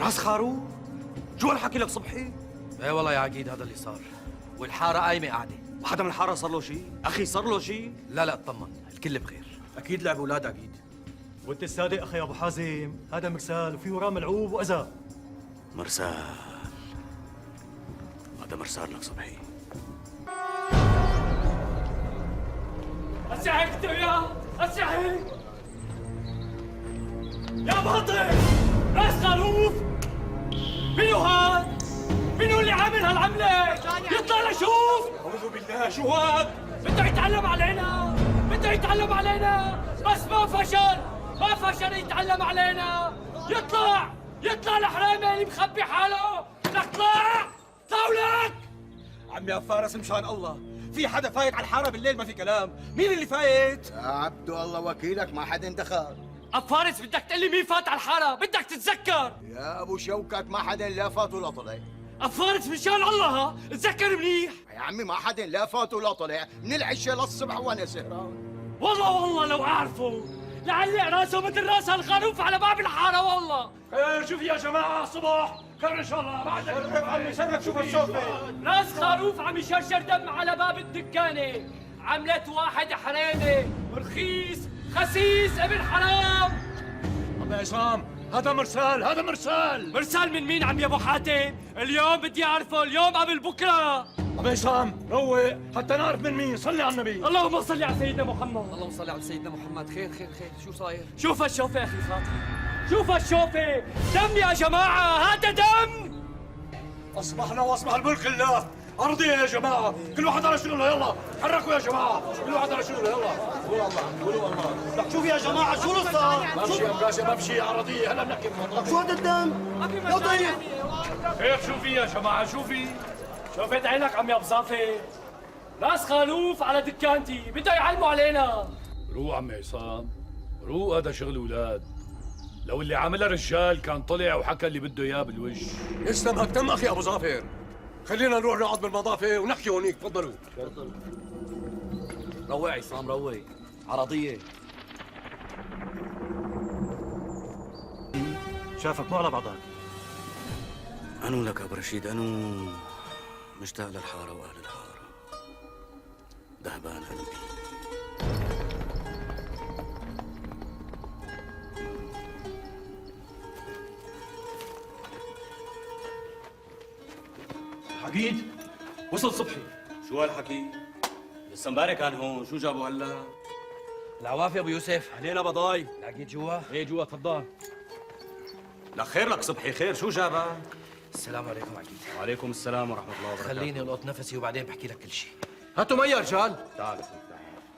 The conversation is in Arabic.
راس خروف؟ شو هالحكي لك صبحي؟ ايه والله يا عقيد هذا اللي صار، والحاره قايمه قاعده. وحدا من الحاره صار له شيء؟ اخي صار له شيء؟ لا اطمن، الكل بخير. اكيد لعب اولاد عقيد. وانت الصادق اخي ابو حازم، هذا مرسال وفيه وراه ملعوب واذى. مرسال، هذا مرسال لك صبحي. أسعدت يا أسعد يا باطل راس خروف. منو هاد؟ منو اللي عامل هالعملة؟ يطلع لشوف. أعوذ بالله، شو هاد؟ بده يتعلم علينا، بده يتعلم علينا، بس ما فشل يتعلم علينا. يطلع الحرامي اللي مخبي حاله. لك طلعوا لك. عمي يا فارس مشان الله، في حدا فايت على الحاره بالليل؟ ما في كلام، مين اللي فايت؟ يا عبدو الله وكيلك ما حدا دخل. أب فارس بدك تقول لي مين فات على الحارة؟ بدك تتذكر. يا ابو شوكت ما حدا لا فات ولا طلع. أب فارس مشان الله تذكر منيح. يا عمي ما حدا لا فات ولا طلع، من العشاء للصبح وانا سهران. والله لو أعرفه لعلق راسه مثل راس هالخروف على باب الحارة. والله خير، شوف يا جماعه الصبح خير ان شاء الله. بعدك عمي شرف، شوف الشوفه. راس خروف عم يشرشر دم على باب الدكانة. عملت واحد حريمة رخيص خسيس ابن حرام. عمي عصام، هذا مرسال. مرسال من مين عم يا ابو حاتم؟ اليوم بدي اعرفه، اليوم قبل بكره. عمي عصام روق حتى نعرف من مين. صلي على النبي. اللهم صل على سيدنا محمد. اللهم صل على سيدنا محمد. خير شو صاير؟ شوف الشوفة اخي فاطمة، شوف الشوفة، دم يا جماعة، هذا دم. اصبحنا واصبح الملك لله. أرضية يا جماعة، كل واحد على شغله. يلا حركوا يا جماعة، كل واحد على شغله. يلا قولوا الله، قولوا الله. لك شوف يا جماعه شو اللي صار؟ ما بشي يا باشا، ما بشي عرضية. هلا بنحكي لك شو هذا الدم؟ يا طيب خير، شو في يا جماعة، شو في؟ شوفت عينك عم يا بصافي، راس خروف على دكانتي بده يعلموا علينا. روق عمي عصام، روق، هذا شغل اولاد. لو اللي عملها رجال كان طلع وحكى اللي بده اياه بالوش. يسلم هالتم أخي أبو ظافر. خلينا نروح نقعد بالمضافة ونحكي هونيك. تفضلوا. روق عصام روق، عرضيه. شافك مو على بعضك. أنو لك أبو رشيد، أنو مشتاق للحارة وأهل الحارة. ذهبان قلبي. عقيد وصل صبحي. شو هالحكي؟ لسه امبارح كان هون، شو جابوا هلا؟ العوافي ابو يوسف. علينا بضاي. العقيد جوا. ايه جوا، تفضل. لا خير لك صبحي، خير، شو جابها؟ السلام عليكم عقيد. وعليكم السلام ورحمة الله وبركاته. خليني القط نفسي وبعدين بحكي لك كل شيء. هاتوا مي يا رجال. تعال.